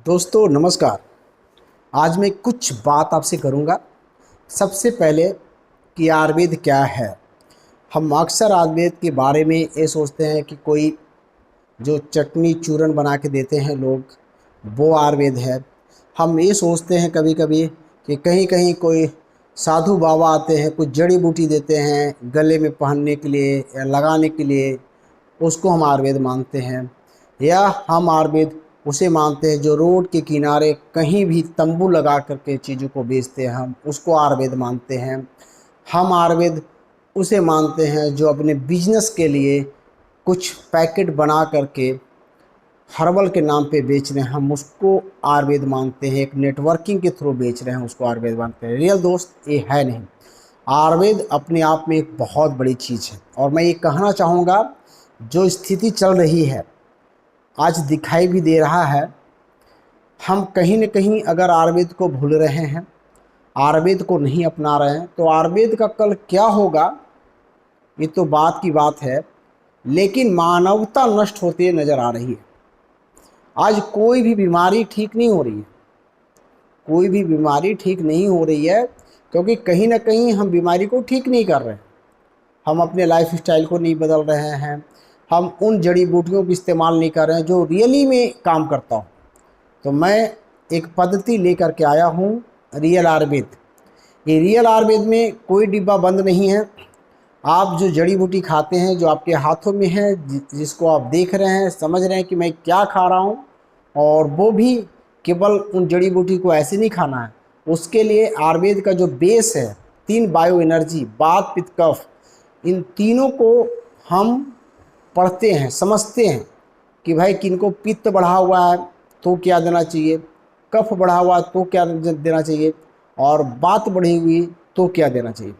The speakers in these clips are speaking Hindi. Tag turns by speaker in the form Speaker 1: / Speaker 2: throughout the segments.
Speaker 1: दोस्तों नमस्कार। आज मैं कुछ बात आपसे करूंगा। सबसे पहले कि आयुर्वेद क्या है। हम अक्सर आयुर्वेद के बारे में ये सोचते हैं कि कोई जो चटनी चूरन बना के देते हैं लोग, वो आयुर्वेद है। हम ये सोचते हैं कभी कभी कि कहीं कहीं कोई साधु बाबा आते हैं, कुछ जड़ी बूटी देते हैं गले में पहनने के लिए या लगाने के लिए, उसको हम आयुर्वेद मानते हैं। या हम आयुर्वेद उसे मानते हैं जो रोड के किनारे कहीं भी तंबू लगा करके चीज़ों को बेचते हैं, हम उसको आयुर्वेद मानते हैं। हम आयुर्वेद उसे मानते हैं जो अपने बिजनेस के लिए कुछ पैकेट बना करके हर्बल के नाम पे बेच रहे हैं, हम उसको आयुर्वेद मानते हैं। एक नेटवर्किंग के थ्रू बेच रहे हैं, उसको आयुर्वेद मानते हैं। रियल दोस्त ये है नहीं। आयुर्वेद अपने आप में एक बहुत बड़ी चीज़ है। और मैं ये कहना चाहूँगा, जो स्थिति चल रही है आज दिखाई भी दे रहा है, हम कहीं न कहीं अगर आयुर्वेद को भूल रहे हैं, आयुर्वेद को नहीं अपना रहे हैं, तो आयुर्वेद का कल क्या होगा ये तो बात की बात है। लेकिन मानवता नष्ट होती नज़र आ रही है। आज कोई भी बीमारी ठीक नहीं हो रही है, कोई भी बीमारी ठीक नहीं हो रही है, क्योंकि कहीं ना कहीं हम बीमारी को ठीक नहीं कर रहे हैं। हम अपने लाइफ स्टाइल को नहीं बदल रहे हैं, हम उन जड़ी बूटियों का इस्तेमाल नहीं कर रहे हैं जो रियली में काम करता हो। तो मैं एक पद्धति लेकर के आया हूँ, रियल आयुर्वेद। ये रियल आयुर्वेद में कोई डिब्बा बंद नहीं है। आप जो जड़ी बूटी खाते हैं, जो आपके हाथों में है, जिसको आप देख रहे हैं, समझ रहे हैं कि मैं क्या खा रहा हूँ, और वो भी केवल उन जड़ी बूटी को ऐसे नहीं खाना है। उसके लिए आयुर्वेद का जो बेस है, 3 बायो एनर्जी, वात पित्त कफ, इन तीनों को हम पढ़ते हैं, समझते हैं कि भाई किनको पित्त बढ़ा हुआ है तो क्या देना चाहिए, कफ बढ़ा हुआ है तो क्या देना चाहिए, और वात बढ़ी हुई तो क्या देना चाहिए।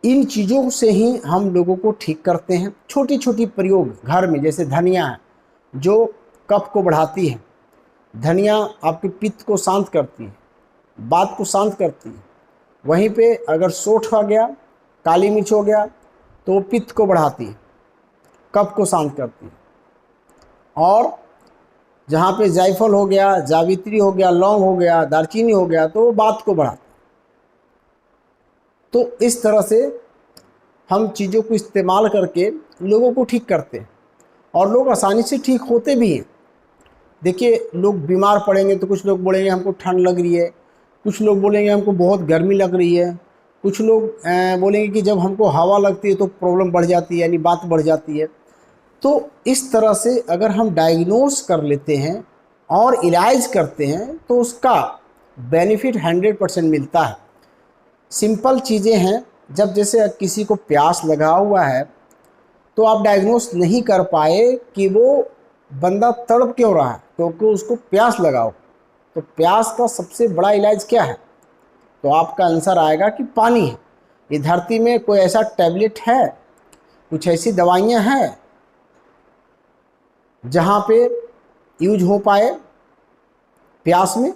Speaker 1: इन चीज़ों से ही हम लोगों को ठीक करते हैं। छोटी छोटी प्रयोग घर में, जैसे धनिया है जो कफ को बढ़ाती है, धनिया आपके पित्त को शांत करती है, वात को शांत करती है। वहीं पे अगर सोंठ हो गया, काली मिर्च हो गया, तो वो पित्त को बढ़ाती है, कफ को शांत करती है। और जहाँ पे जायफल हो गया, जावित्री हो गया, लौंग हो गया, दालचीनी हो गया, तो वो वात को बढ़ाती है। तो इस तरह से हम चीज़ों को इस्तेमाल करके लोगों को ठीक करते हैं, और लोग आसानी से ठीक होते भी हैं। देखिए, लोग बीमार पड़ेंगे तो कुछ लोग बोलेंगे हमको ठंड लग रही है, कुछ लोग बोलेंगे हमको बहुत गर्मी लग रही है, कुछ लोग बोलेंगे कि जब हमको हवा लगती है तो प्रॉब्लम बढ़ जाती है, यानी बात बढ़ जाती है। तो इस तरह से अगर हम डायग्नोस कर लेते हैं और इलाज करते हैं तो उसका बेनिफिट 100% मिलता है। सिंपल चीज़ें हैं। जब जैसे किसी को प्यास लगा हुआ है तो आप डायग्नोस नहीं कर पाए कि वो बंदा तड़प क्यों रहा है, क्योंकि उसको प्यास लगाओ। तो प्यास का सबसे बड़ा इलाज क्या है? तो आपका आंसर आएगा कि पानी है। ये धरती में कोई ऐसा टैबलेट है, कुछ ऐसी दवाइयाँ हैं जहाँ पे यूज हो पाए प्यास में?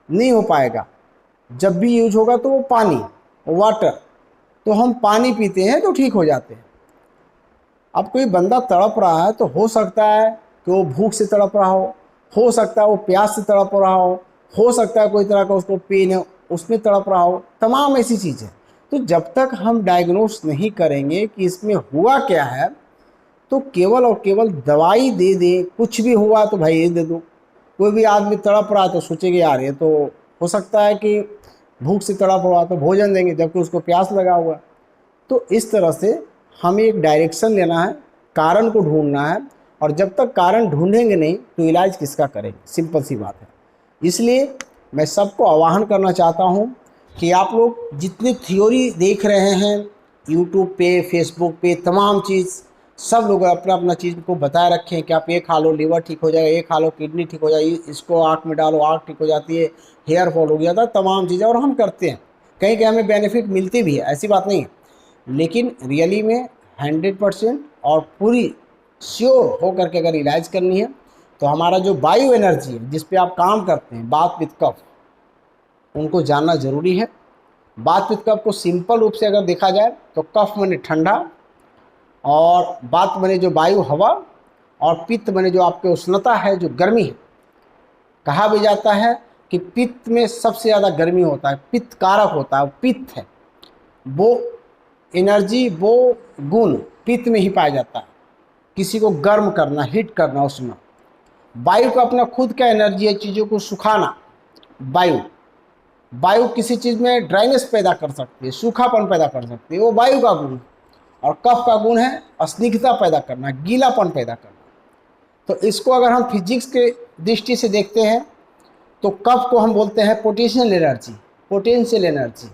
Speaker 1: नहीं हो पाएगा। जब भी यूज होगा तो वो पानी, वाटर। तो हम पानी पीते हैं तो ठीक हो जाते हैं। अब कोई बंदा तड़प रहा है तो हो सकता है कि वो भूख से तड़प रहा हो सकता है वो प्यास से तड़प रहा हो सकता है कोई तरह का उसको पेन है उसमें तड़प रहा हो, तमाम ऐसी चीज़ें। तो जब तक हम डायग्नोस नहीं करेंगे कि इसमें हुआ क्या है, तो केवल और केवल दवाई दे दे, कुछ भी हुआ तो भाई ये दे दो। कोई भी आदमी तड़प रहा है तो सोचेंगे यार ये तो हो सकता है कि भूख से तड़प रहा, तो भोजन देंगे, जबकि उसको प्यास लगा हुआ है। तो इस तरह से हमें एक डायरेक्शन लेना है, कारण को ढूंढना है। और जब तक कारण ढूंढेंगे नहीं तो इलाज किसका करेंगे? सिंपल सी बात है। इसलिए मैं सबको आह्वान करना चाहता हूँ कि आप लोग जितनी थ्योरी देख रहे हैं यूट्यूब पे, फेसबुक पे, तमाम चीज़, सब लोग अपना अपना चीज़ को बताए रखें कि आप ये खा लो लीवर ठीक हो जाएगा, ये खा लो किडनी ठीक हो जाएगी, इसको आँख में डालो आँख ठीक हो जाती है, हेयर फॉल हो गया था, तमाम चीज़ें। और हम करते हैं, कहीं कहीं हमें बेनिफिट मिलती भी है, ऐसी बात नहीं है। लेकिन रियली में 100% और पूरी श्योर होकर के अगर इलाज करनी है तो हमारा जो बायो एनर्जी है, जिस पे आप काम करते हैं, वात पित्त कफ, उनको जानना ज़रूरी है। वात पित्त कफ को सिंपल रूप से अगर देखा जाए तो कफ माने ठंडा, और वात माने जो वायु हवा, और पित्त माने जो आपके उष्णता है, जो गर्मी है। कहा भी जाता है कि पित्त में सबसे ज़्यादा गर्मी होता है, पित्त कारक होता है, पित्त है वो एनर्जी, वो गुण पित्त में ही पाया जाता है। किसी को गर्म करना, हीट करना, उसमें वायु का अपना खुद का एनर्जी है, चीज़ों को सुखाना। वायु वायु किसी चीज़ में ड्राइनेस पैदा कर सकती है, सूखापन पैदा कर सकती है, वो वायु का गुण है। और कफ का गुण है स्निग्धता पैदा करना, गीलापन पैदा करना। तो इसको अगर हम फिजिक्स के दृष्टि से देखते हैं तो कफ को हम बोलते हैं पोटेंशियल एनर्जी, पोटेंशियल एनर्जी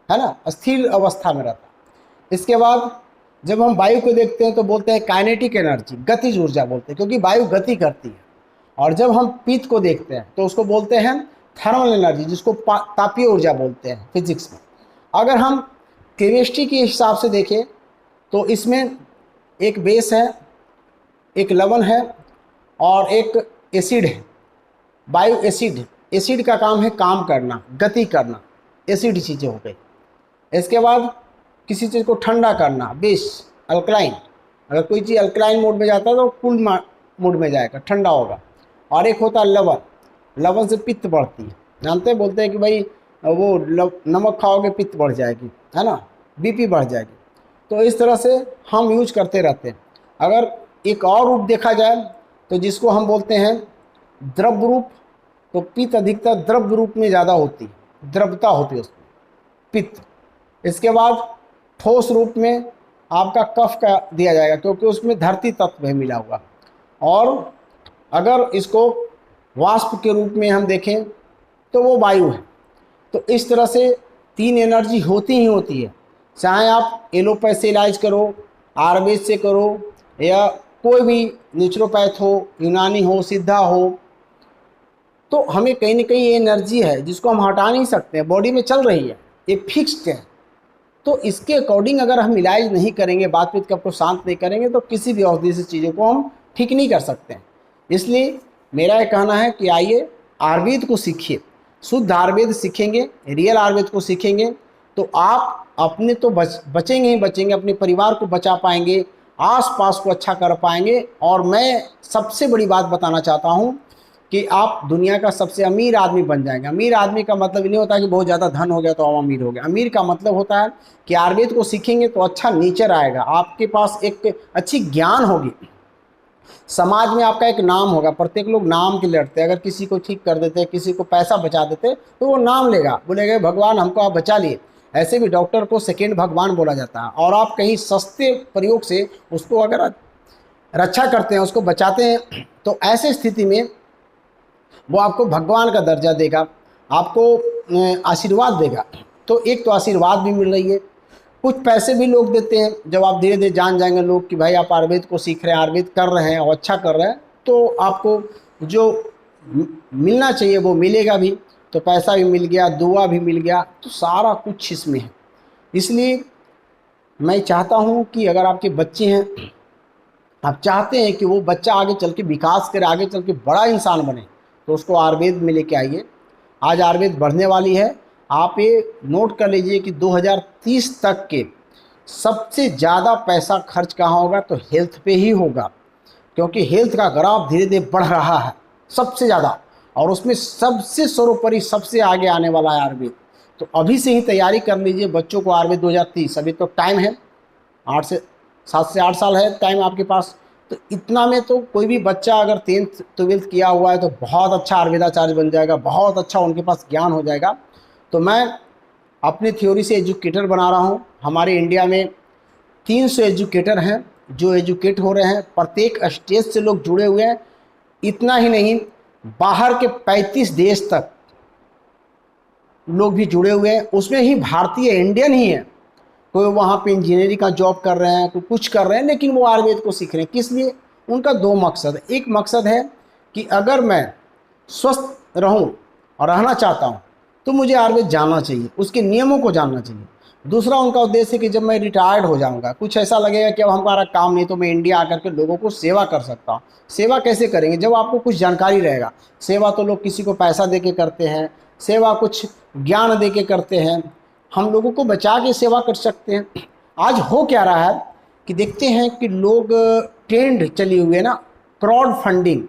Speaker 1: है ना, स्थिर अवस्था में रहता है। इसके बाद जब हम वायु को देखते हैं तो बोलते हैं काइनेटिक एनर्जी, गतिज ऊर्जा बोलते हैं, क्योंकि वायु गति करती है। और जब हम पित्त को देखते हैं तो उसको बोलते हैं थर्मल एनर्जी, जिसको तापीय ऊर्जा बोलते हैं फिजिक्स में। अगर हम केमिस्ट्री के हिसाब से देखें तो इसमें एक बेस है, एक लवण है और एक एसिड है। वायु एसिड, एसिड का काम है काम करना, गति करना, एसिड चीज़ें हो गई। इसके बाद किसी चीज़ को ठंडा करना, बेस अल्कलाइन, अगर कोई चीज़ अल्कलाइन मोड में जाता है तो कूल मोड में जाएगा, ठंडा होगा। और एक होता है लवण, लवण से पित्त बढ़ती है, जानते हैं, बोलते हैं कि भाई वो नमक खाओगे पित्त बढ़ जाएगी, है ना, बीपी बढ़ जाएगी। तो इस तरह से हम यूज करते रहते हैं। अगर एक और रूप देखा जाए तो जिसको हम बोलते हैं द्रव रूप, तो पित्त अधिकतर द्रव रूप में ज़्यादा होती है, द्रवता होती है उसमें पित्त। इसके बाद ठोस रूप में आपका कफ का दिया जाएगा, क्योंकि उसमें धरती तत्व है मिला हुआ। और अगर इसको वाष्प के रूप में हम देखें तो वो वायु है। तो इस तरह से 3 एनर्जी होती ही होती है, चाहे आप एलोपैथ से इलाज करो, आयुर्वेद से करो, या कोई भी नेचुरोपैथ हो, यूनानी हो, सिद्धा हो, तो हमें कहीं ना कहीं ये एनर्जी है जिसको हम हटा नहीं सकते हैं, बॉडी में चल रही है, ये फिक्स्ड है। तो इसके अकॉर्डिंग अगर हम इलाज नहीं करेंगे, बात पीत को शांत नहीं करेंगे, तो किसी भी औषधि से चीज़ों को हम ठीक नहीं कर सकते हैं। इसलिए मेरा ये कहना है कि आइए आयुर्वेद को सीखिए, शुद्ध आयुर्वेद सीखेंगे, रियल आयुर्वेद को सीखेंगे तो आप अपने तो बचेंगे ही बचेंगे, अपने परिवार को बचा पाएंगे, आस पास को अच्छा कर पाएंगे। और मैं सबसे बड़ी बात बताना चाहता हूँ कि आप दुनिया का सबसे अमीर आदमी बन जाएंगे। अमीर आदमी का मतलब नहीं होता कि बहुत ज़्यादा धन हो गया तो हम अमीर हो गए। अमीर का मतलब होता है कि आयुर्वेद को सीखेंगे तो अच्छा नेचर आएगा, आपके पास एक अच्छी ज्ञान होगी, समाज में आपका एक नाम होगा। प्रत्येक लोग नाम के लड़ते हैं, अगर किसी को ठीक कर देते, किसी को पैसा बचा देते तो वो नाम लेगा, बोलेगा भगवान हमको आप बचा लिए। ऐसे भी डॉक्टर को सेकेंड भगवान बोला जाता है। और आप कहीं सस्ते प्रयोग से उसको अगर रक्षा करते हैं, उसको बचाते हैं, तो ऐसे स्थिति में वो आपको भगवान का दर्जा देगा, आपको आशीर्वाद देगा। तो एक तो आशीर्वाद भी मिल रही है, कुछ पैसे भी लोग देते हैं। जब आप धीरे धीरे जान जाएंगे लोग कि भाई आप आयुर्वेद को सीख रहे हैं, आयुर्वेद कर रहे हैं और अच्छा कर रहे हैं, तो आपको जो मिलना चाहिए वो मिलेगा भी। तो पैसा भी मिल गया, दुआ भी मिल गया, तो सारा कुछ इसमें है। इसलिए मैं चाहता हूँ कि अगर आपके बच्चे हैं, आप चाहते हैं कि वो बच्चा आगे चल के विकास करे, आगे चल के बड़ा इंसान बने, तो उसको आयुर्वेद में लेके आइए। आज आयुर्वेद बढ़ने वाली है। आप ये नोट कर लीजिए कि 2030 तक के सबसे ज़्यादा पैसा खर्च कहाँ होगा, तो हेल्थ पे ही होगा, क्योंकि हेल्थ का ग्राफ धीरे धीरे बढ़ रहा है सबसे ज़्यादा, और उसमें सबसे सर्वोपरि सबसे आगे आने वाला है आयुर्वेद। तो अभी से ही तैयारी कर लीजिए बच्चों को आयुर्वेद 2030, अभी तो टाइम है, 7 से 8 साल है टाइम आपके पास। तो इतना में तो कोई भी बच्चा अगर 10th 12th किया हुआ है तो बहुत अच्छा आयुर्वेदाचार्य बन जाएगा, बहुत अच्छा उनके पास ज्ञान हो जाएगा। तो मैं अपनी थ्योरी से एजुकेटर बना रहा हूँ। हमारे इंडिया में 300 एजुकेटर हैं जो एजुकेट हो रहे हैं, प्रत्येक स्टेट से लोग जुड़े हुए हैं। इतना ही नहीं, बाहर के 35 देश तक लोग भी जुड़े हुए हैं, उसमें ही भारतीय इंडियन ही है। कोई वहाँ पे इंजीनियरिंग का जॉब कर रहे हैं, कोई कुछ कर रहे हैं, लेकिन वो आयुर्वेद को सीख रहे हैं। किस लिए? उनका 2 मकसद है। एक मकसद है कि अगर मैं स्वस्थ रहूं और रहना चाहता हूं तो मुझे आयुर्वेद जानना चाहिए, उसके नियमों को जानना चाहिए। दूसरा उनका उद्देश्य है कि जब मैं रिटायर्ड हो जाऊंगा, कुछ ऐसा लगेगा कि अब हमारा काम नहीं, तो मैं इंडिया आकर के लोगों को सेवा कर सकता हूँ। सेवा कैसे करेंगे? जब आपको कुछ जानकारी रहेगा। सेवा तो लोग किसी को पैसा दे के करते हैं, सेवा कुछ ज्ञान दे के करते हैं, हम लोगों को बचा के सेवा कर सकते हैं। आज हो क्या रहा है कि देखते हैं कि लोग ट्रेंड चली हुई है ना, क्राउड फंडिंग,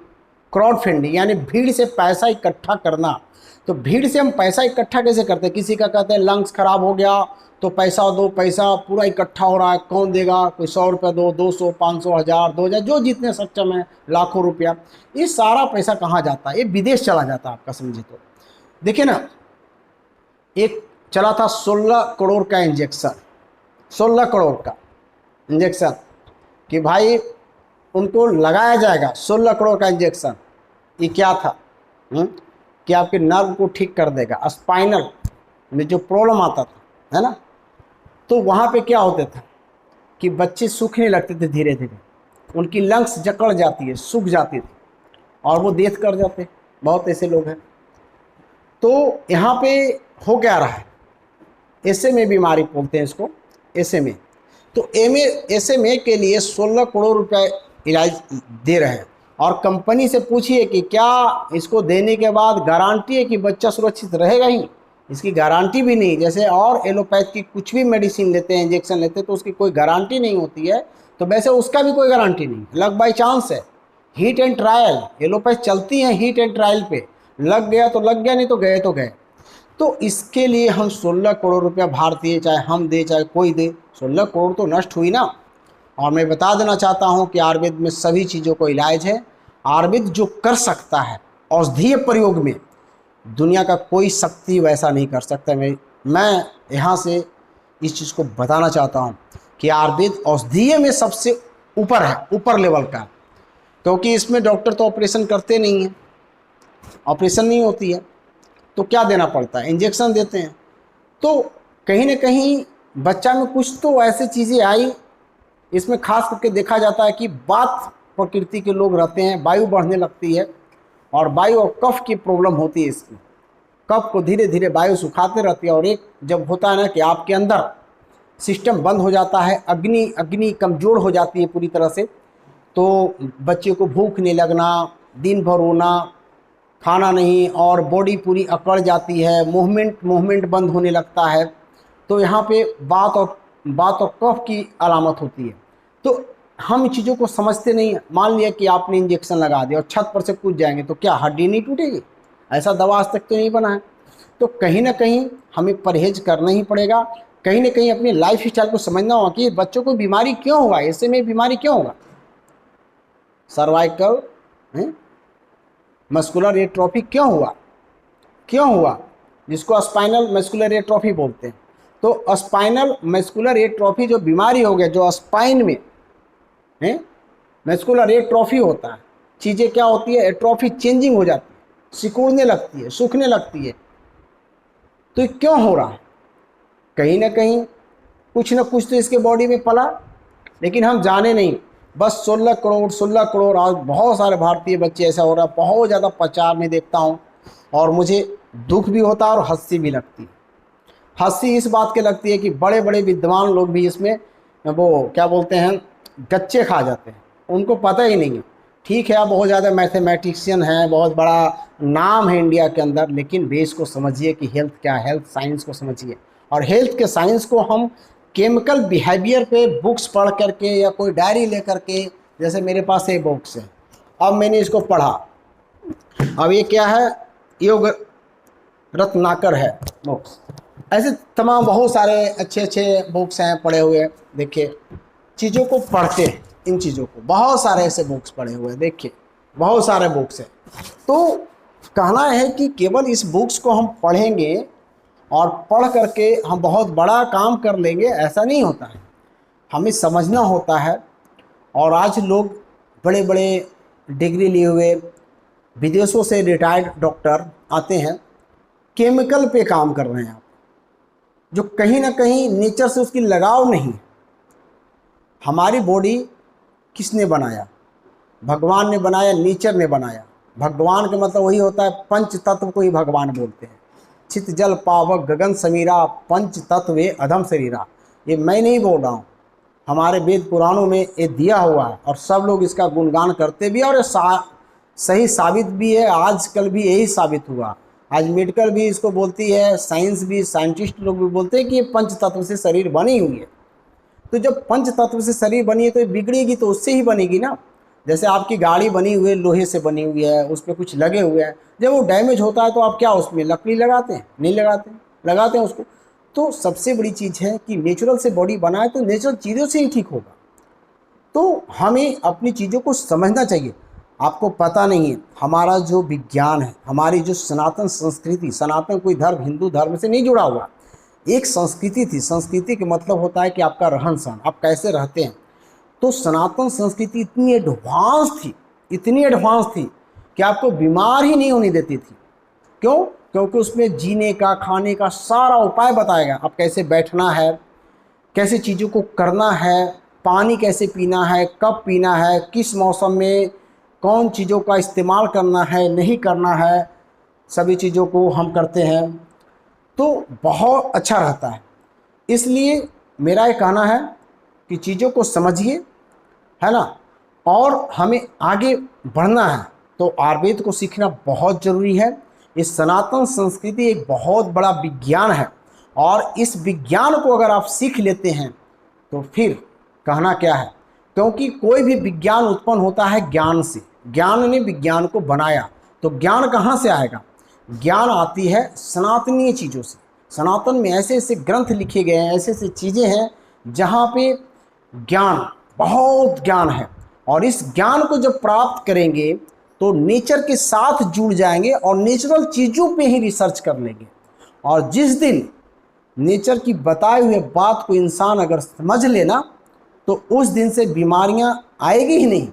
Speaker 1: क्राउड फंडिंग यानी भीड़ से पैसा इकट्ठा करना। तो भीड़ से हम पैसा इकट्ठा कैसे करते हैं? किसी का कहते हैं लंग्स खराब हो गया तो पैसा दो, पैसा पूरा इकट्ठा हो रहा है, कौन देगा? कोई 100 रुपये दो, 200, 500, 1000, 2000, जो जितने सक्षम है, लाखों रुपया। ये सारा पैसा कहाँ जाता है? ये विदेश चला जाता है आपका, समझे तो। देखिए ना, एक चला था 16 करोड़ का इंजेक्शन, 16 करोड़ का इंजेक्शन, कि भाई उनको लगाया जाएगा 16 करोड़ का इंजेक्शन। ये क्या था? कि आपके नर्व को ठीक कर देगा, स्पाइनल में जो प्रॉब्लम आता था, है ना। तो वहाँ पे क्या होता था कि बच्चे सूखने लगते थे धीरे धीरे, उनकी लंग्स जकड़ जाती है, सूख जाती थी और वो डेथ कर जाते। बहुत ऐसे लोग हैं। तो यहाँ पे हो क्या रहा है? SMA बीमारी बोलते हैं इसको, SMA। तो SMA के लिए 16 करोड़ रुपए इलाज दे रहे हैं। और कंपनी से पूछिए कि क्या इसको देने के बाद गारंटी है कि बच्चा सुरक्षित रहेगा? ही इसकी गारंटी भी नहीं। जैसे और एलोपैथ की कुछ भी मेडिसिन लेते हैं, इंजेक्शन लेते हैं, तो उसकी कोई गारंटी नहीं होती है, तो वैसे उसका भी कोई गारंटी नहीं, लग बाई चांस है। हीट एंड ट्रायल, एलोपैथ चलती हैं हीट एंड ट्रायल पे, लग गया तो लग गया, नहीं तो गए तो गए। तो इसके लिए हम 16 करोड़ रुपया भारतीय, चाहे हम दे चाहे कोई दे, 16 करोड़ तो नष्ट हुई ना। और मैं बता देना चाहता हूं कि आयुर्वेद में सभी चीज़ों को इलाज है। आयुर्वेद जो कर सकता है औषधीय प्रयोग में, दुनिया का कोई शक्ति वैसा नहीं कर सकता। मैं यहाँ से इस चीज़ को बताना चाहता हूँ कि आयुर्वेद औषधीय में सबसे ऊपर है, ऊपर लेवल का। क्योंकि इसमें डॉक्टर तो ऑपरेशन करते नहीं हैं, ऑपरेशन नहीं होती है, तो क्या देना पड़ता है? इंजेक्शन देते हैं। तो कहीं ना कहीं बच्चा में कुछ तो ऐसी चीज़ें आई, इसमें खास करके देखा जाता है कि वात प्रकृति के लोग रहते हैं, वायु बढ़ने लगती है और वायु और कफ की प्रॉब्लम होती है। इसकी कफ को धीरे धीरे वायु सुखाते रहती है, और एक जब होता है ना कि आपके अंदर सिस्टम बंद हो जाता है, अग्नि कमज़ोर हो जाती है पूरी तरह से, तो बच्चे को भूख नहीं लगना, दिन भर रोना, खाना नहीं, और बॉडी पूरी अकड़ जाती है, मूवमेंट बंद होने लगता है। तो यहाँ पे बात और कफ की अलामत होती है। तो हम इन चीज़ों को समझते नहीं। मान लिया कि आपने इंजेक्शन लगा दिया और छत पर से कूद जाएंगे, तो क्या हड्डी नहीं टूटेगी? ऐसा दवा आज तक तो नहीं बना है। तो कहीं ना कहीं हमें परहेज करना ही पड़ेगा। कहीं ना कहीं अपनी लाइफ स्टाइल को समझना होगा कि बच्चों को बीमारी क्यों होगा, ऐसे में बीमारी क्यों होगा। सर्वाइकल मस्कुलर एट्रोफी क्यों हुआ, जिसको स्पाइनल मस्कुलर एट्रोफी बोलते हैं। तो स्पाइनल मस्कुलर एट्रोफी जो बीमारी हो गया, जो स्पाइन में है मस्कुलर एट्रोफी होता है, चीज़ें क्या होती है, एट्रोफी चेंजिंग हो जाती है, सिकुड़ने लगती है, सूखने लगती है। तो ये क्यों हो रहा है? कहीं ना कहीं कुछ ना कुछ तो इसके बॉडी में पला, लेकिन हम जाने नहीं। बस 16 करोड़ आज बहुत सारे भारतीय बच्चे ऐसा हो रहा है। बहुत ज़्यादा प्रचार में देखता हूँ और मुझे दुख भी होता है और हंसी भी लगती है। हंसी इस बात की लगती है कि बड़े बड़े विद्वान लोग भी इसमें वो क्या बोलते हैं, गच्चे खा जाते हैं, उनको पता ही नहीं है। ठीक है, आप बहुत ज़्यादा मैथमेटिशियन हैं, बहुत बड़ा नाम है इंडिया के अंदर, लेकिन बेस को समझिए कि हेल्थ क्या है, हेल्थ साइंस को समझिए। और हेल्थ के साइंस को हम केमिकल बिहेवियर पे बुक्स पढ़ करके या कोई डायरी ले करके, जैसे मेरे पास एक बुक्स है, अब मैंने इसको पढ़ा, अब ये क्या है, योग रत्नाकर है बुक्स। ऐसे तमाम बहुत सारे अच्छे अच्छे बुक्स हैं पढ़े हुए। देखिए, चीज़ों को पढ़ते हैं, इन चीज़ों को, बहुत सारे ऐसे बुक्स पढ़े हुए हैं, देखिए बहुत सारे बुक्स हैं। तो कहना है कि केवल इस बुक्स को हम पढ़ेंगे और पढ़ करके हम बहुत बड़ा काम कर लेंगे, ऐसा नहीं होता है। हमें समझना होता है। और आज लोग बड़े बड़े डिग्री लिए हुए विदेशों से रिटायर्ड डॉक्टर आते हैं, केमिकल पे काम कर रहे हैं, जो कहीं ना कहीं नेचर से उसकी लगाव नहीं। हमारी बॉडी किसने बनाया? भगवान ने बनाया, नेचर ने बनाया। भगवान का मतलब वही होता है, पंच तत्व को ही भगवान बोलते हैं। चित जल पावक गगन समीरा, पंच तत्व वे अधम शरीरा। ये मैं नहीं बोल रहा हूँ, हमारे वेद पुराणों में ये दिया हुआ है और सब लोग इसका गुणगान करते भी, और ये सही साबित भी है। आजकल भी यही साबित हुआ। आज मेडिकल भी इसको बोलती है, साइंस भी, साइंटिस्ट लोग भी बोलते हैं कि ये पंच तत्व से शरीर बनी हुई है। तो जब पंच तत्व से शरीर बनी है तो ये बिगड़ेगी तो उससे ही बनेगी ना। जैसे आपकी गाड़ी बनी हुई है, लोहे से बनी हुई है, उस पर कुछ लगे हुए हैं, जब वो डैमेज होता है तो आप क्या उसमें लकड़ी लगाते हैं? नहीं लगाते, लगाते हैं उसको। तो सबसे बड़ी चीज़ है कि नेचुरल से बॉडी बनाए तो नेचुरल चीज़ों से ही ठीक होगा। तो हमें अपनी चीज़ों को समझना चाहिए। आपको पता नहीं है, हमारा जो विज्ञान है, हमारी जो सनातन संस्कृति, सनातन कोई धर्म हिंदू धर्म से नहीं जुड़ा हुआ, एक संस्कृति थी। संस्कृति का मतलब होता है कि आपका रहन सहन, आप कैसे रहते हैं। तो सनातन संस्कृति इतनी एडवांस थी, इतनी एडवांस थी कि आपको बीमार ही नहीं होने देती थी। क्यों? क्योंकि उसमें जीने का, खाने का सारा उपाय बताया गया। आप कैसे बैठना है, कैसे चीज़ों को करना है, पानी कैसे पीना है, कब पीना है, किस मौसम में कौन चीज़ों का इस्तेमाल करना है, नहीं करना है, सभी चीज़ों को हम करते हैं तो बहुत अच्छा रहता है। इसलिए मेरा ये कहना है कि चीज़ों को समझिए, है ना, और हमें आगे बढ़ना है तो आयुर्वेद को सीखना बहुत ज़रूरी है। इस सनातन संस्कृति एक बहुत बड़ा विज्ञान है और इस विज्ञान को अगर आप सीख लेते हैं तो फिर कहना क्या है। क्योंकि कोई भी विज्ञान उत्पन्न होता है ज्ञान से। ज्ञान ने विज्ञान को बनाया, तो ज्ञान कहाँ से आएगा? ज्ञान आती है सनातनीय चीज़ों से। सनातन में ऐसे ऐसे ग्रंथ लिखे गए हैं, ऐसे ऐसे चीज़ें हैं जहाँ पे ज्ञान, बहुत ज्ञान है। और इस ज्ञान को जब प्राप्त करेंगे तो नेचर के साथ जुड़ जाएंगे और नेचुरल चीज़ों पे ही रिसर्च कर लेंगे। और जिस दिन नेचर की बताई हुई बात को इंसान अगर समझ लेना तो उस दिन से बीमारियां आएगी ही नहीं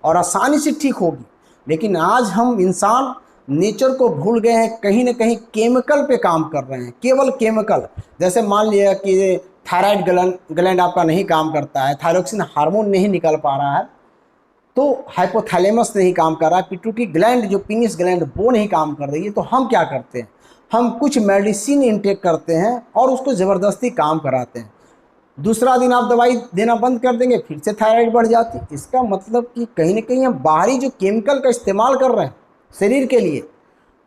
Speaker 1: और आसानी से ठीक होगी। लेकिन आज हम इंसान नेचर को भूल गए हैं, कहीं ना कहीं केमिकल पे काम कर रहे हैं, केवल केमिकल। जैसे मान लिया कि थायराइड ग्लैंड आपका नहीं काम करता है, थायरोक्सिन हार्मोन नहीं निकल पा रहा है, तो हाइपोथैलेमस नहीं काम कर रहा है, पिट्यूटरी ग्लैंड जो पीनिस ग्लैंड वो नहीं काम कर रही है, तो हम क्या करते हैं? हम कुछ मेडिसिन इंटेक करते हैं और उसको ज़बरदस्ती काम कराते हैं। दूसरा दिन आप दवाई देना बंद कर देंगे, फिर से थायराइड बढ़ जाती है। इसका मतलब कि कहीं ना कहीं हम बाहरी जो केमिकल का इस्तेमाल कर रहे हैं शरीर के लिए,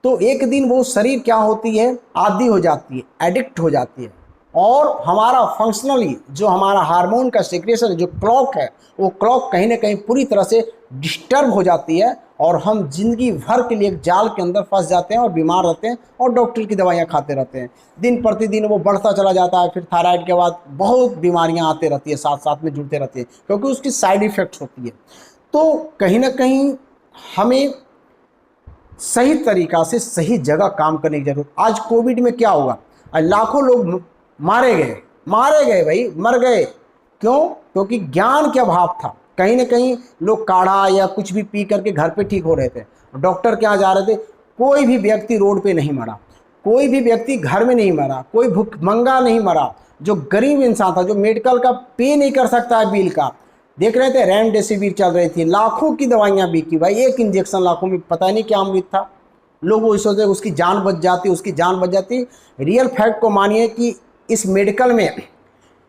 Speaker 1: तो एक दिन वो शरीर क्या होती है, आदी हो जाती है, एडिक्ट हो जाती है। और हमारा फंक्शनली जो हमारा हार्मोन का सिक्रेशन जो क्लॉक है, वो क्लॉक कहीं ना कहीं पूरी तरह से डिस्टर्ब हो जाती है और हम जिंदगी भर के लिए एक जाल के अंदर फंस जाते हैं और बीमार रहते हैं और डॉक्टर की दवाइयाँ खाते रहते हैं। दिन प्रतिदिन वो बढ़ता चला जाता है। फिर थायराइड के बाद बहुत बीमारियाँ आते रहती है, साथ साथ में जुड़ते रहती है, क्योंकि उसकी साइड इफ़ेक्ट्स होती है। तो कहीं ना कहीं हमें सही तरीक़ा से सही जगह काम करने की जरूरत। आज कोविड में क्या हुआ? आज लाखों लोग मारे गए भाई, मर गए। क्यों? क्योंकि ज्ञान के अभाव था। कहीं ना कहीं लोग काढ़ा या कुछ भी पी करके घर पे ठीक हो रहे थे, डॉक्टर के यहाँ जा रहे थे। कोई भी व्यक्ति रोड पे नहीं मरा, कोई भी व्यक्ति घर में नहीं मरा, कोई भूखमंगा नहीं मरा। जो गरीब इंसान था, जो मेडिकल का पे नहीं कर सकता है बिल का, देख रहे थे रेमडेसिविर चल रही थी, लाखों की दवाइयाँ बिकी भाई। एक इंजेक्शन लाखों में, पता नहीं क्या अमृत था। लोग वो सोचते उसकी जान बच जाती, उसकी जान बच जाती। रियल फैक्ट को मानिए कि इस मेडिकल में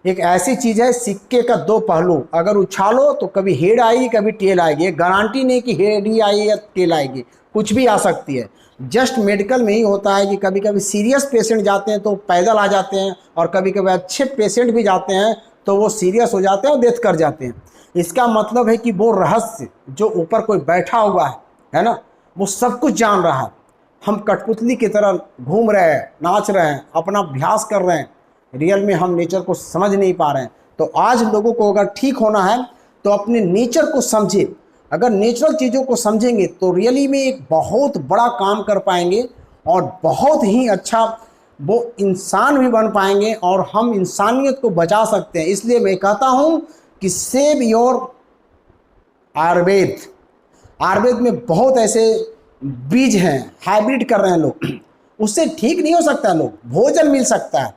Speaker 1: एक ऐसी चीज़ है, सिक्के का दो पहलू। अगर उछालो तो कभी हेड आएगी, कभी टेल आएगी। गारंटी नहीं कि हेड ही आएगी या टेल आएगी, कुछ भी आ सकती है। जस्ट मेडिकल में ही होता है कि कभी कभी सीरियस पेशेंट जाते हैं तो पैदल आ जाते हैं, और कभी कभी अच्छे पेशेंट भी जाते हैं तो वो सीरियस हो जाते हैं और डेथ कर जाते हैं। इसका मतलब है कि वो रहस्य जो ऊपर कोई बैठा हुआ है ना, वो सब कुछ जान रहा है। हम कठपुतली की तरह घूम रहे हैं, नाच रहे हैं, अपना अभ्यास कर रहे हैं, रियल में हम नेचर को समझ नहीं पा रहे हैं। तो आज लोगों को अगर ठीक होना है तो अपने नेचर को समझे। अगर नेचुरल चीज़ों को समझेंगे तो रियली में एक बहुत बड़ा काम कर पाएंगे और बहुत ही अच्छा वो इंसान भी बन पाएंगे और हम इंसानियत को बचा सकते हैं। इसलिए मैं कहता हूँ कि सेव योर आयुर्वेद। आयुर्वेद में बहुत ऐसे बीज हैं, हाइब्रिड कर रहे हैं लोग, उससे ठीक नहीं हो सकता। लोग भोजन मिल सकता है,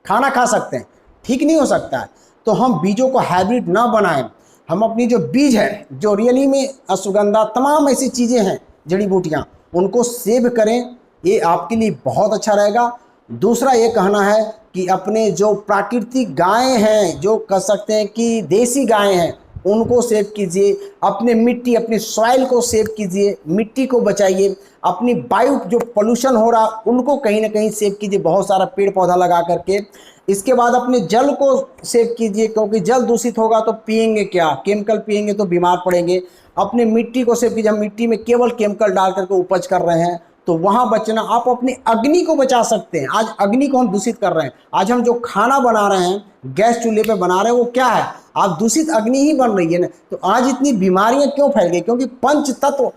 Speaker 1: खाना खा सकते हैं, ठीक नहीं हो सकता है। तो हम बीजों को हाइब्रिड ना बनाएं। हम अपनी जो बीज है, जो रियली में अश्वगंधा, तमाम ऐसी चीज़ें हैं, जड़ी बूटियाँ, उनको सेव करें। ये आपके लिए बहुत अच्छा रहेगा। दूसरा ये कहना है कि अपने जो प्राकृतिक गायें हैं, जो कह सकते हैं कि देसी गायें हैं, उनको सेव कीजिए, अपने मिट्टी, अपनी सॉइल को सेव कीजिए, मिट्टी को बचाइए, अपनी वायु जो पोल्यूशन हो रहा उनको कहीं ना कहीं सेव कीजिए बहुत सारा पेड़ पौधा लगा करके। इसके बाद अपने जल को सेव कीजिए, क्योंकि जल दूषित होगा तो पिएंगे क्या, केमिकल पिएंगे तो बीमार पड़ेंगे। अपने मिट्टी को सेव कीजिए, हम मिट्टी में केवल केमिकल डाल करके उपज कर रहे हैं तो वहाँ बचना। आप अपनी अग्नि को बचा सकते हैं, आज अग्नि को हम दूषित कर रहे हैं। आज हम जो खाना बना रहे हैं गैस चूल्हे पे बना रहे हैं वो क्या है, आप दूषित अग्नि ही बन रही है ना। तो आज इतनी बीमारियां क्यों फैल गई, क्योंकि पंच तत्व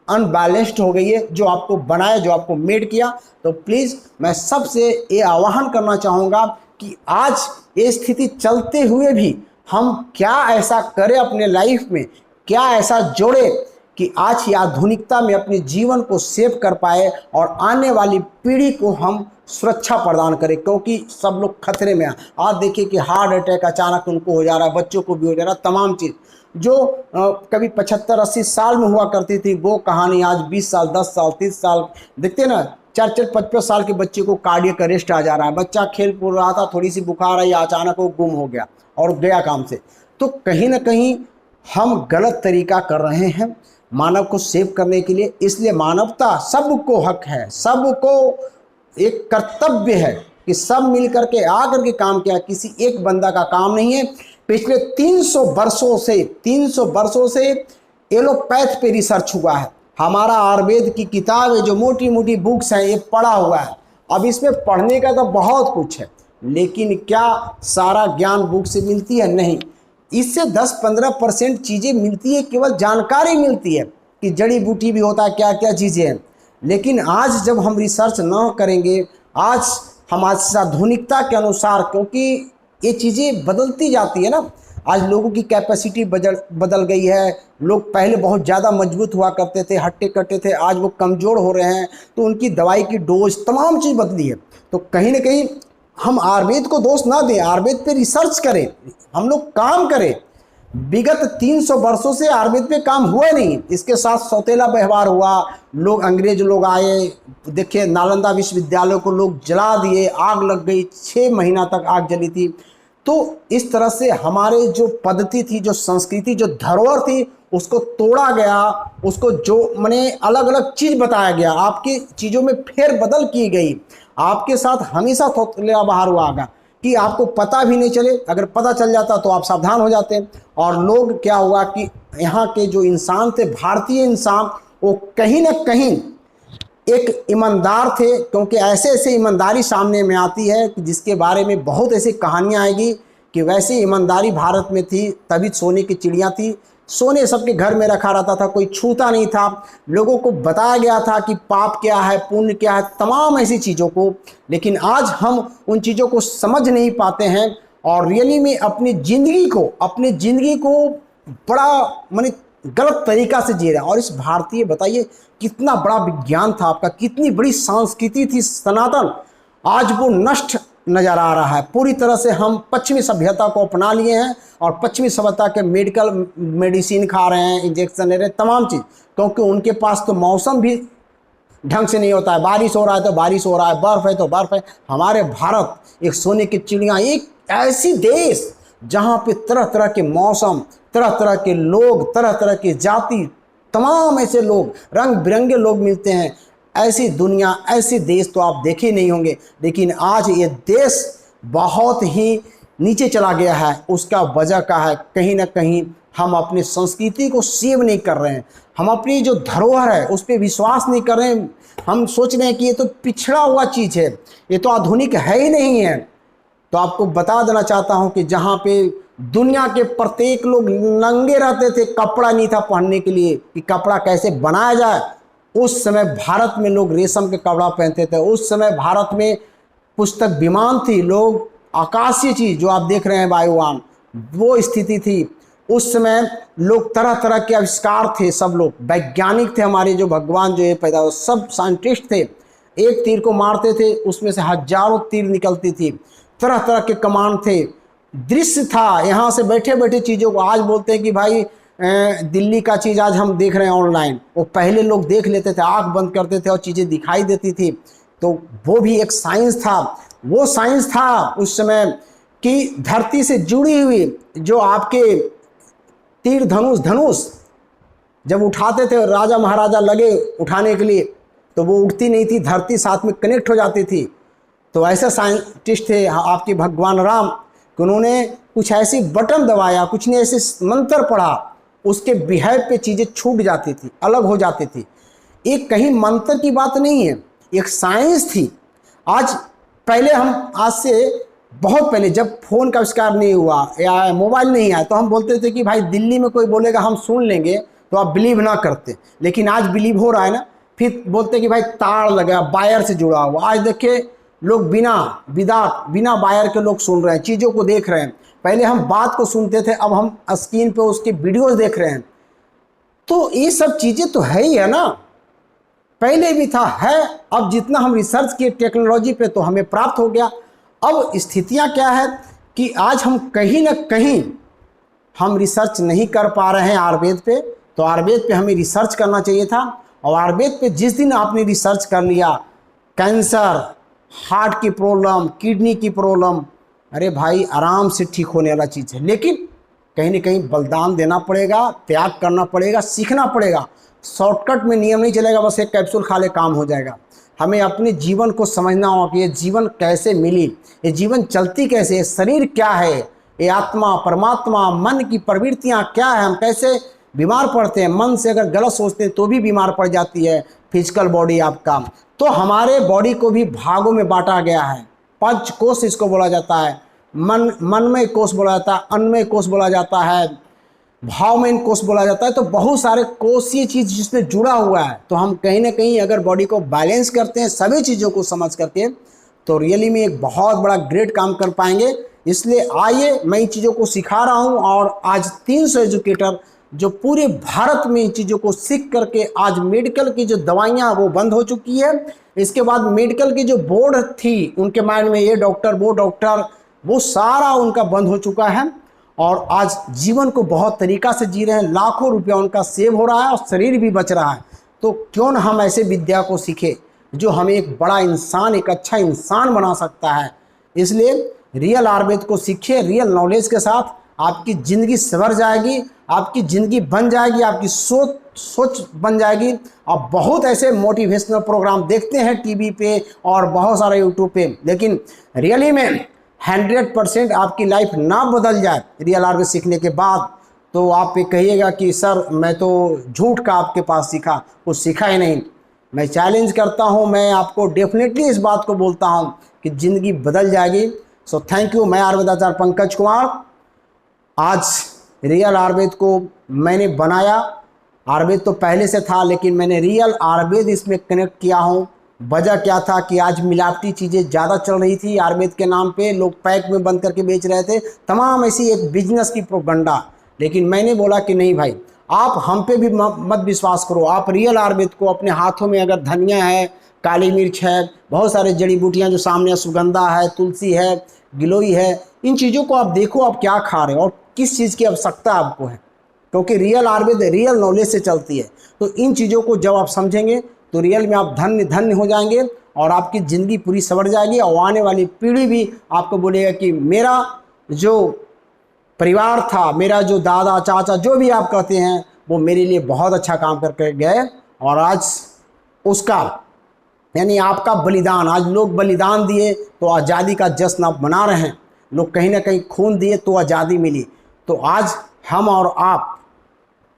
Speaker 1: अनबैलेंस्ड हो गई है जो आपको बनाया, जो आपको मेड किया। तो प्लीज़ मैं सबसे ये आह्वान करना चाहूँगा कि आज ये स्थिति चलते हुए भी हम क्या ऐसा करें अपने लाइफ में, क्या ऐसा जोड़े कि आज ही आधुनिकता में अपने जीवन को सेव कर पाए और आने वाली पीढ़ी को हम सुरक्षा प्रदान करें, क्योंकि सब लोग खतरे में हैं। आज देखिए कि हार्ट अटैक अचानक उनको हो जा रहा है, बच्चों को भी हो जा रहा है। तमाम चीज़ जो कभी 75-80 साल में हुआ करती थी वो कहानी आज 20 साल 10 साल 30 साल देखते ना, 4-4 5-5 साल के बच्चे को कार्डियक अरेस्ट आ जा रहा है। बच्चा खेल कूद रहा था, थोड़ी सी बुखार आई, अचानक वो गुम हो गया और गया काम से। तो कहीं ना कहीं हम गलत तरीका कर रहे हैं मानव को सेव करने के लिए। इसलिए मानवता, सबको हक है, सबको एक कर्तव्य है कि सब मिल करके आकर के काम किया, किसी एक बंदा का काम नहीं है। पिछले 300 वर्षों से एलोपैथ पे रिसर्च हुआ है। हमारा आयुर्वेद की किताब है, जो मोटी मोटी बुक्स हैं, ये पढ़ा हुआ है। अब इसमें पढ़ने का तो बहुत कुछ है, लेकिन क्या सारा ज्ञान बुक से मिलती है? नहीं। इससे 10-15% चीज़ें मिलती है, केवल जानकारी मिलती है कि जड़ी बूटी भी होता है, क्या क्या चीज़ें हैं। लेकिन आज जब हम रिसर्च ना करेंगे, आज हम आज आधुनिकता के अनुसार, क्योंकि ये चीज़ें बदलती जाती है ना, आज लोगों की कैपेसिटी बदल गई है। लोग पहले बहुत ज़्यादा मजबूत हुआ करते थे, हट्टे कट्टे थे, आज वो कमज़ोर हो रहे हैं, तो उनकी दवाई की डोज, तमाम चीज़ बदली है। तो कहीं ना कहीं हम आयुर्वेद को दोष ना दें, आयुर्वेद पे रिसर्च करें, हम लोग काम करें। विगत 300 वर्षों से आयुर्वेद पे काम हुआ नहीं, इसके साथ सौतेला व्यवहार हुआ। लोग, अंग्रेज लोग आए, देखिए नालंदा विश्वविद्यालय को लोग जला दिए, आग लग गई, 6 महीना तक आग जली थी। तो इस तरह से हमारे जो पद्धति थी, जो संस्कृति, जो धरोहर थी, उसको तोड़ा गया, उसको जो माने अलग अलग चीज़ बताया गया, आपकी चीज़ों में फेर बदल की गई। आपके साथ हमेशा थोतला बाहर हुआ आगा कि आपको पता भी नहीं चले, अगर पता चल जाता तो आप सावधान हो जाते। और लोग क्या हुआ कि यहाँ के जो इंसान थे, भारतीय इंसान, वो कहीं ना कहीं एक ईमानदार थे, क्योंकि ऐसे ऐसे ईमानदारी सामने में आती है कि जिसके बारे में बहुत ऐसी कहानियाँ आएगी कि वैसी ईमानदारी भारत में थी, तभी सोने की चिड़िया थी। सोने सबके घर में रखा रहता था, कोई छूता नहीं था। लोगों को बताया गया था कि पाप क्या है, पुण्य क्या है, तमाम ऐसी चीज़ों को। लेकिन आज हम उन चीज़ों को समझ नहीं पाते हैं और रियली में अपनी ज़िंदगी को बड़ा माने गलत तरीका से जी रहे हैं। और इस भारतीय, बताइए कितना बड़ा विज्ञान था आपका, कितनी बड़ी संस्कृति थी सनातन, आज वो नष्ट नजर आ रहा है पूरी तरह से। हम पश्चिमी सभ्यता को अपना लिए हैं और पश्चिमी सभ्यता के मेडिसिन खा रहे हैं, इंजेक्शन ले रहे हैं, तमाम चीज़, क्योंकि उनके पास तो मौसम भी ढंग से नहीं होता है। बारिश हो रहा है तो बारिश हो रहा है, बर्फ़ है तो बर्फ़ है। हमारे भारत एक सोने की चिड़िया, एक ऐसी देश जहाँ पे तरह तरह के मौसम, तरह तरह के लोग, तरह तरह की जाति, तमाम ऐसे लोग, रंग बिरंगे लोग मिलते हैं। ऐसी दुनिया, ऐसे देश तो आप देखे नहीं होंगे। लेकिन आज ये देश बहुत ही नीचे चला गया है। उसका वजह क्या है? कहीं ना कहीं हम अपनी संस्कृति को सेव नहीं कर रहे हैं, हम अपनी जो धरोहर है उस पर विश्वास नहीं कर रहे हैं। हम सोच रहे हैं कि ये तो पिछड़ा हुआ चीज़ है, ये तो आधुनिक है ही नहीं है। तो आपको बता देना चाहता हूँ कि जहाँ पे दुनिया के प्रत्येक लोग नंगे रहते थे, कपड़ा नहीं था पहनने के लिए कि कपड़ा कैसे बनाया जाए, उस समय भारत में लोग रेशम के कपड़ा पहनते थे। उस समय भारत में पुस्तक विमान थी, लोग आकाशीय चीज़ जो आप देख रहे हैं वायुयान, वो स्थिति थी। उस समय लोग तरह तरह के आविष्कार थे, सब लोग वैज्ञानिक थे। हमारे जो भगवान जो ये पैदा हुए सब साइंटिस्ट थे। एक तीर को मारते थे, उसमें से हजारों तीर निकलती थी। तरह तरह के कमान थे, दृश्य था। यहाँ से बैठे बैठे चीज़ों को आज बोलते हैं कि भाई दिल्ली का चीज़ आज हम देख रहे हैं ऑनलाइन, वो पहले लोग देख लेते थे, आँख बंद करते थे और चीज़ें दिखाई देती थी। तो वो भी एक साइंस था। वो साइंस था उस समय कि धरती से जुड़ी हुई जो आपके तीर धनुष धनुष जब उठाते थे राजा महाराजा लगे उठाने के लिए तो वो उठती नहीं थी, धरती साथ में कनेक्ट हो जाती थी। तो ऐसे साइंटिस्ट थे आपके भगवान राम कि उन्होंने कुछ ऐसी बटन दबाया, कुछ ने ऐसे मंत्र पढ़ा, उसके बिहेव पे चीज़ें छूट जाती थी, अलग हो जाती थी। एक कहीं मंत्र की बात नहीं है, एक साइंस थी। आज से बहुत पहले जब फ़ोन का आविष्कार नहीं हुआ या मोबाइल नहीं आया तो हम बोलते थे कि भाई दिल्ली में कोई बोलेगा हम सुन लेंगे, तो आप बिलीव ना करते। लेकिन आज बिलीव हो रहा है ना। फिर बोलते कि भाई तार लगा, वायर से जुड़ा हुआ। आज देखिए लोग बिना वायर के लोग सुन रहे हैं, चीज़ों को देख रहे हैं। पहले हम बात को सुनते थे, अब हम स्क्रीन पे उसके वीडियोस देख रहे हैं। तो ये सब चीज़ें तो है ही है ना, पहले भी था, है। अब जितना हम रिसर्च किए टेक्नोलॉजी पे तो हमें प्राप्त हो गया। अब स्थितियां क्या है कि आज हम कहीं ना कहीं हम रिसर्च नहीं कर पा रहे हैं आयुर्वेद पे। तो आयुर्वेद पे हमें रिसर्च करना चाहिए था। और आयुर्वेद पे जिस दिन आपने रिसर्च कर लिया, कैंसर, हार्ट की प्रॉब्लम, किडनी की प्रॉब्लम, अरे भाई आराम से ठीक होने वाला चीज़ है। लेकिन कहीं ना कहीं बलिदान देना पड़ेगा, त्याग करना पड़ेगा, सीखना पड़ेगा। शॉर्टकट में नियम नहीं चलेगा, बस एक कैप्सूल खा ले काम हो जाएगा। हमें अपने जीवन को समझना होगा कि ये जीवन कैसे मिली, ये जीवन चलती कैसे है, शरीर क्या है, ये आत्मा परमात्मा मन की प्रवृत्तियाँ क्या है, हम कैसे बीमार पड़ते हैं। मन से अगर गलत सोचते हैं तो भी बीमार पड़ जाती है फिजिकल बॉडी आपका। तो हमारे बॉडी को भी भागों में बांटा गया है। 5 कोष इसको बोला जाता है। मन में कोष बोला जाता है, अन्न में कोष बोला जाता है, भाव में कोष बोला जाता है। तो बहुत सारे कोषीय चीज़ जिसमें जुड़ा हुआ है। तो हम कहीं ना कहीं अगर बॉडी को बैलेंस करते हैं सभी चीज़ों को समझ करके, तो रियली में एक बहुत बड़ा ग्रेट काम कर पाएंगे। इसलिए आइए मैं इन चीज़ों को सिखा रहा हूँ। और आज 300 एजुकेटर जो पूरे भारत में इन चीज़ों को सीख करके, आज मेडिकल की जो दवाइयाँ वो बंद हो चुकी है। इसके बाद मेडिकल की जो बोर्ड थी उनके माइंड में ये डॉक्टर वो डॉक्टर, वो सारा उनका बंद हो चुका है। और आज जीवन को बहुत तरीका से जी रहे हैं, लाखों रुपया उनका सेव हो रहा है और शरीर भी बच रहा है। तो क्यों न हम ऐसे विद्या को सीखे जो हमें एक बड़ा इंसान, एक अच्छा इंसान बना सकता है। इसलिए रियल आयुर्वेद को सीखिए, रियल नॉलेज के साथ आपकी ज़िंदगी संवर जाएगी, आपकी ज़िंदगी बन जाएगी, आपकी सोच बन जाएगी। आप बहुत ऐसे मोटिवेशनल प्रोग्राम देखते हैं टीवी पे और बहुत सारे यूट्यूब पे, लेकिन रियली में 100% आपकी लाइफ ना बदल जाए रियल आयुर्वेद सीखने के बाद, तो आप ये कहिएगा कि सर मैं तो झूठ का आपके पास सीखा, कुछ सीखा ही नहीं। मैं चैलेंज करता हूँ, मैं आपको डेफिनेटली इस बात को बोलता हूँ कि ज़िंदगी बदल जाएगी। So thank you. मैं आयुर्वेदाचार्य पंकज कुमार। आज रियल आयुर्वेद को मैंने बनाया, आयुर्वेद तो पहले से था लेकिन मैंने रियल आयुर्वेद इसमें कनेक्ट किया हूँ। वजह क्या था कि आज मिलावटी चीज़ें ज़्यादा चल रही थी आयुर्वेद के नाम पे, लोग पैक में बंद करके बेच रहे थे, तमाम ऐसी एक बिजनेस की प्रोपगंडा। लेकिन मैंने बोला कि नहीं भाई, आप हम पे भी मत विश्वास करो। आप रियल आयुर्वेद को अपने हाथों में, अगर धनिया है, काली मिर्च है, बहुत सारे जड़ी बूटियाँ जो सामने, सुगंधा है, तुलसी है, गिलोई है, इन चीज़ों को आप देखो आप क्या खा रहे हो और किस चीज़ की आवश्यकता आपको है। क्योंकि रियल आयुर्वेद रियल नॉलेज से चलती है। तो इन चीज़ों को जब आप समझेंगे तो रियल में आप धन्य धन्य हो जाएंगे और आपकी ज़िंदगी पूरी संवर जाएगी। और आने वाली पीढ़ी भी आपको बोलेगा कि मेरा जो परिवार था, मेरा जो दादा चाचा जो भी आप कहते हैं, वो मेरे लिए बहुत अच्छा काम करके गए। और आज उसका यानी आपका बलिदान, आज लोग बलिदान दिए तो आज़ादी का जश्न आप मना रहे हैं। लोग कहीं ना कहीं खून दिए तो आज़ादी मिली। तो आज हम और आप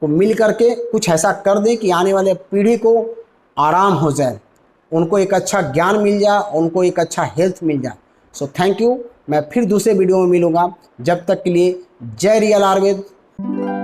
Speaker 1: को मिल करके कुछ ऐसा कर दें कि आने वाले पीढ़ी को आराम हो जाए, उनको एक अच्छा ज्ञान मिल जाए, उनको एक अच्छा हेल्थ मिल जाए। So thank you. मैं फिर दूसरे वीडियो में मिलूँगा। जब तक के लिए जय रियल आयुर्वेद।